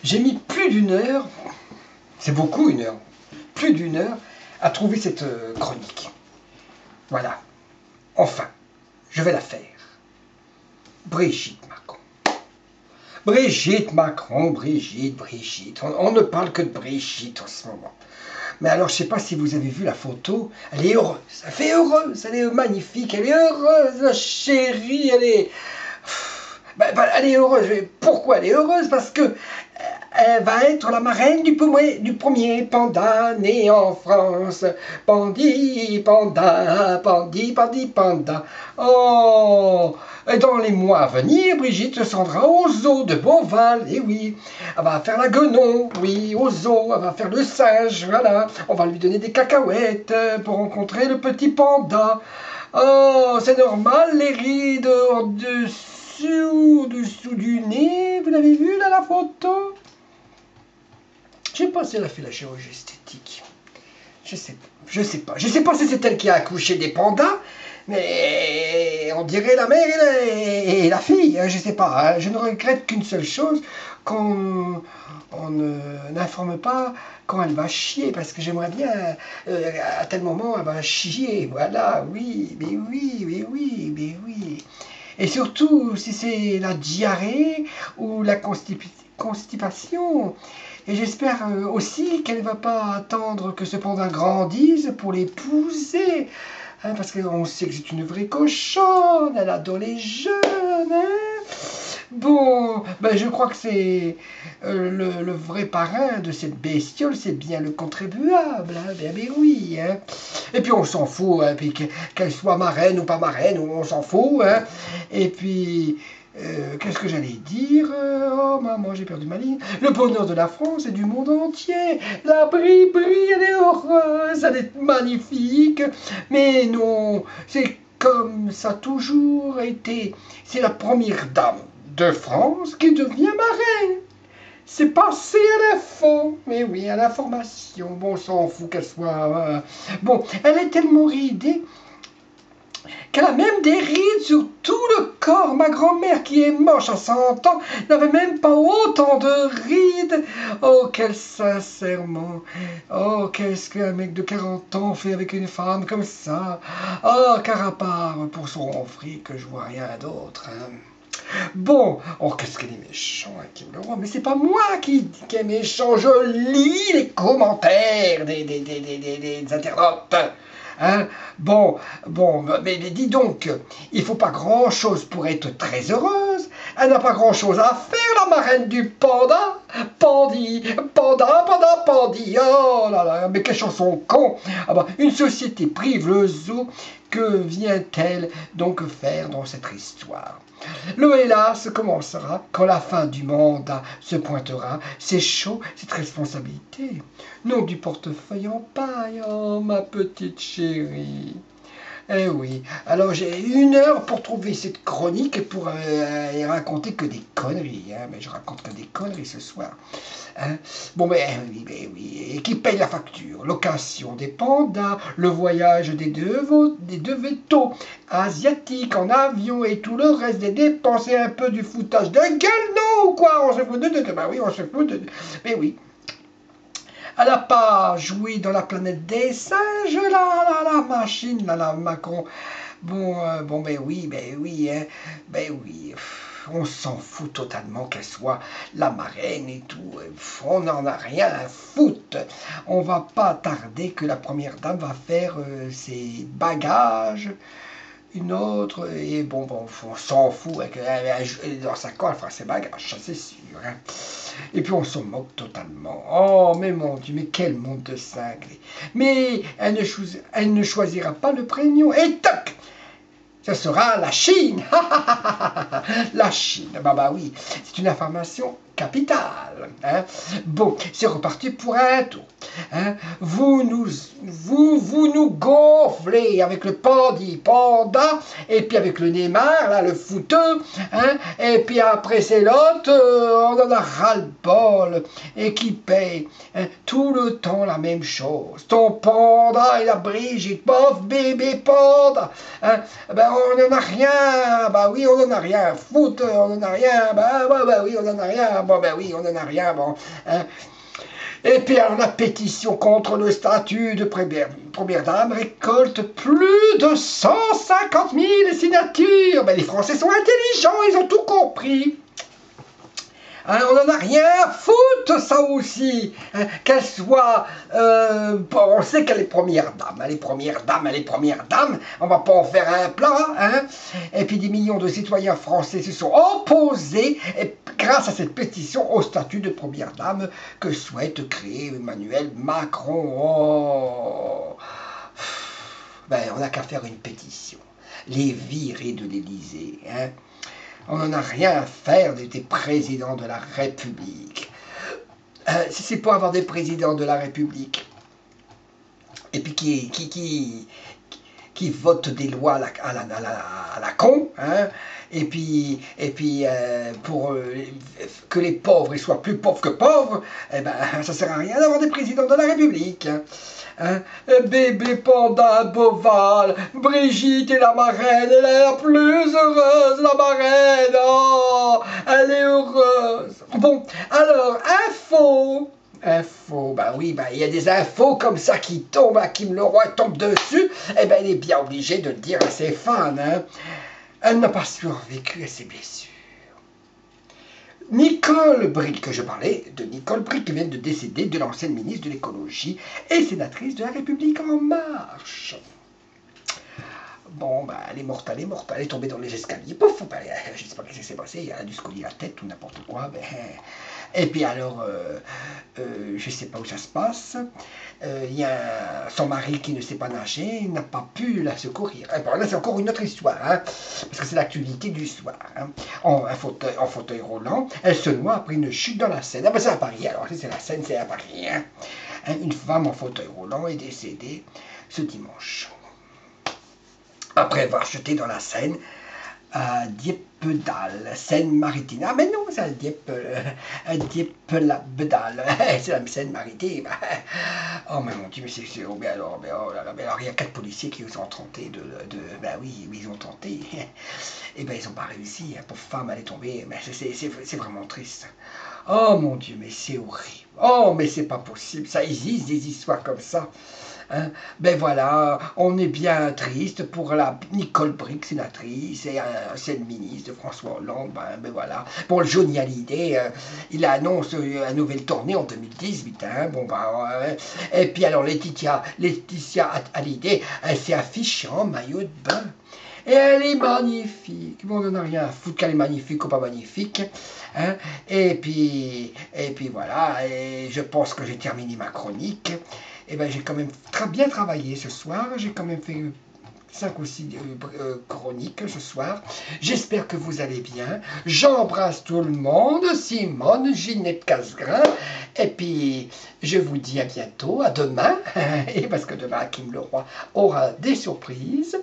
J'ai mis plus d'une heure, c'est beaucoup une heure, plus d'une heure à trouver cette chronique. Voilà, enfin, je vais la faire. Brigitte Macron. Brigitte Macron, Brigitte. On ne parle que de Brigitte en ce moment. Mais alors, je ne sais pas si vous avez vu la photo, elle est heureuse, elle fait heureuse, elle est magnifique, elle est heureuse, la chérie, elle est... elle est heureuse. Pourquoi elle est heureuse? Parce que elle va être la marraine du premier panda né en France. Pandi, panda, pandi, pandi, panda. Oh! Et dans les mois à venir, Brigitte se rendra au zoo de Beauval. Et oui, elle va faire la guenon, oui, au zoo. Elle va faire le singe, voilà. On va lui donner des cacahuètes pour rencontrer le petit panda. Oh, c'est normal, les rides au-dessous du nez. Vous l'avez vu là, la photo? Je ne sais pas si elle a fait la chirurgie esthétique. Je sais pas. Je sais pas si c'est elle qui a accouché des pandas, mais on dirait la mère et la fille. Je sais pas. Je ne regrette qu'une seule chose, qu'on n'informe pas quand elle va chier, parce que j'aimerais bien, à tel moment, elle va chier. Voilà, oui, mais oui, mais oui, mais oui. Et surtout, si c'est la diarrhée ou la constipation. Et j'espère aussi qu'elle ne va pas attendre que ce panda grandisse pour l'épouser. Hein, parce qu'on sait que c'est une vraie cochonne, elle adore les jeunes. Hein. Bon, je crois que c'est le vrai parrain de cette bestiole, c'est bien le contribuable. Hein, bien oui. Hein. Et puis on s'en fout, hein, puis qu'elle soit marraine ou pas marraine, on s'en fout. Hein. Et puis... qu'est-ce que j'allais dire? Oh maman, j'ai perdu ma ligne. Le bonheur de la France et du monde entier. La Brie, elle est heureuse, elle est magnifique. Mais non, c'est comme ça a toujours été. C'est la première dame de France qui devient marraine. C'est passé à l'info. Mais oui, à l'information. Bon, on s'en fout qu'elle soit... Bon, elle est tellement ridée qu'elle a même des rides sur tout le corps. Ma grand-mère, qui est moche à 100 ans, n'avait même pas autant de rides. Oh, quel sincèrement. Oh, qu'est-ce qu'un mec de 40 ans fait avec une femme comme ça. Oh, carapare pour son fric, que je vois rien d'autre. Hein. Bon, oh, qu'est-ce qu'elle est méchante, Kim Leroy. Mais c'est pas moi qui est méchant. Je lis les commentaires des internautes. Hein? Bon, mais dis donc, il faut pas grand-chose pour être très heureuse. Elle n'a pas grand-chose à faire, la marraine du panda. Pandi, panda, panda, pandi. Oh là là, mais quelle chanson con. Ah une société prive le zoo. Que vient-elle donc faire dans cette histoire? Le hélas commencera quand la fin du mandat se pointera. C'est chaud, cette responsabilité. Non du portefeuille en paille, oh ma petite chérie. Eh oui, alors j'ai 1 heure pour trouver cette chronique et pour y raconter que des conneries. Hein, mais je raconte que des conneries ce soir. Hein. Bon, oui. Et qui paye la facture? Location des pandas, le voyage des deux vétos asiatiques en avion et tout le reste des dépenses et un peu du foutage de gueule, non ou quoi? On se fout de... oui, on se fout de... Mais oui. Elle n'a pas joué dans la planète des singes, la machine, la Macron. Bon, oui, hein, oui. On s'en fout totalement qu'elle soit la marraine et tout. On n'en a rien à foutre. On va pas tarder que la première dame va faire ses bagages. Une autre, et bon, on s'en fout, dans sa colle, elle fera ses bagages, ça c'est sûr. Hein. Et puis on s'en moque totalement. Oh, mais mon Dieu, mais quel monde de cinglés. Mais elle ne choisira pas le prénom. Et toc! Ce sera la Chine. La Chine, oui, c'est une information capitale. Hein. Bon, c'est reparti pour un tour. Hein. Vous nous gonflez avec le panda, et puis avec le Neymar, là, le footeux, hein, et puis après c'est l'autre, on en a ras-le-bol, et qui paye hein, tout le temps la même chose. Ton panda et la Brigitte, pauvre bébé panda, hein, on n'en a rien, bah oui, on n'en a rien à foutre, on n'en a rien, bah oui, on n'en a rien, bon, bah oui, on n'en a rien, bon, hein. Et puis alors la pétition contre le statut de première dame récolte plus de 150 000 signatures. Ben, les Français sont intelligents, ils ont tout compris. Hein, on n'en a rien à foutre, ça aussi. Hein, qu'elle soit... bon, on sait qu'elle est première dame. Elle est première dame, elle est première dame. On va pas en faire un plat. Hein. Et puis des millions de citoyens français se sont opposés, et, grâce à cette pétition, au statut de première dame que souhaite créer Emmanuel Macron. Oh. Ben, on n'a qu'à faire une pétition. Les virer de l'Élysée. Hein. On n'en a rien à faire des présidents de la République. Si c'est pour avoir des présidents de la République, et puis qui votent des lois à la con, hein, et puis pour que les pauvres ils soient plus pauvres que pauvres, eh ben, ça sert à rien d'avoir des présidents de la République. Hein. Bébé Panda Boval, Brigitte est la marraine, elle est la plus heureuse, la marraine, oh, elle est heureuse. Bon, alors, info, bah oui, bah il y a des infos comme ça qui tombent, Hakim Leroy tombe dessus, et ben il est bien obligé de le dire à ses fans, hein. Elle n'a pas survécu à ses blessures. Nicole Bricq, que je parlais de Nicole Bricq qui vient de décéder, de l'ancienne ministre de l'écologie et sénatrice de la République en marche. Bon, bah, elle est morte, elle est tombée dans les escaliers, pouf, bah, je ne sais pas ce qui s'est passé, elle a dû se coller la tête ou n'importe quoi, ben, et puis alors, je ne sais pas où ça se passe, il y a son mari qui ne sait pas nager, n'a pas pu la secourir. Et bon, là, c'est encore une autre histoire, hein, parce que c'est l'actualité du soir. Hein. En fauteuil roulant, elle se noie après une chute dans la Seine. Ah ben c'est à Paris, alors si c'est la Seine, c'est à Paris. Hein. Une femme en fauteuil roulant est décédée ce dimanche, après avoir jeté dans la Seine à Dieppe-Bedal, Seine-Maritime. Ah mais non, c'est à Dieppe-la-Bedal, c'est la Seine-Maritime. Oh mais mon Dieu, mais c'est... Oh, mais alors, il y a 4 policiers qui ont tenté ben oui, ils ont tenté. Et ben ils n'ont pas réussi, hein, pauvre femme, elle est tombée. Mais c'est vraiment triste. Oh mon Dieu, mais c'est horrible. Oh mais c'est pas possible, ça existe des histoires comme ça. Hein. Ben voilà, on est bien triste pour la Nicole Bricq, sénatrice et ancienne ministre de François Hollande. Ben voilà. Pour le Johnny Hallyday, il annonce une nouvelle tournée en 2018. Hein. Bon, et puis alors Laetitia Hallyday, elle s'est affichée en maillot de bain. Et elle est magnifique. Bon, on n'en a rien à foutre qu'elle est magnifique ou pas magnifique. Hein. Et puis voilà, et je pense que j'ai terminé ma chronique. Et ben j'ai quand même bien travaillé ce soir. J'ai quand même fait 5 ou 6 chroniques ce soir. J'espère que vous allez bien. J'embrasse tout le monde. Simone, Ginette Casgrain. Et puis, je vous dis à bientôt, à demain. Et parce que demain, Hakim Leroy aura des surprises.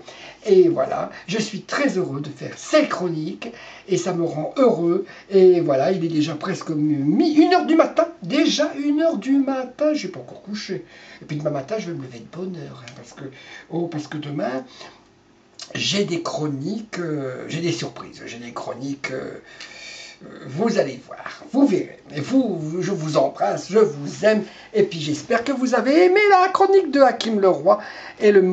Et voilà, je suis très heureux de faire ces chroniques. Et ça me rend heureux. Et voilà, il est déjà presque 1h du matin. Déjà 1h du matin. Je n'ai pas encore couché. Et puis demain matin, je vais me lever de bonne heure. Hein, parce que demain, j'ai des chroniques, j'ai des surprises. J'ai des chroniques... vous allez voir, vous verrez. Et je vous embrasse, je vous aime. Et puis j'espère que vous avez aimé la chronique de Hakim Leroy et le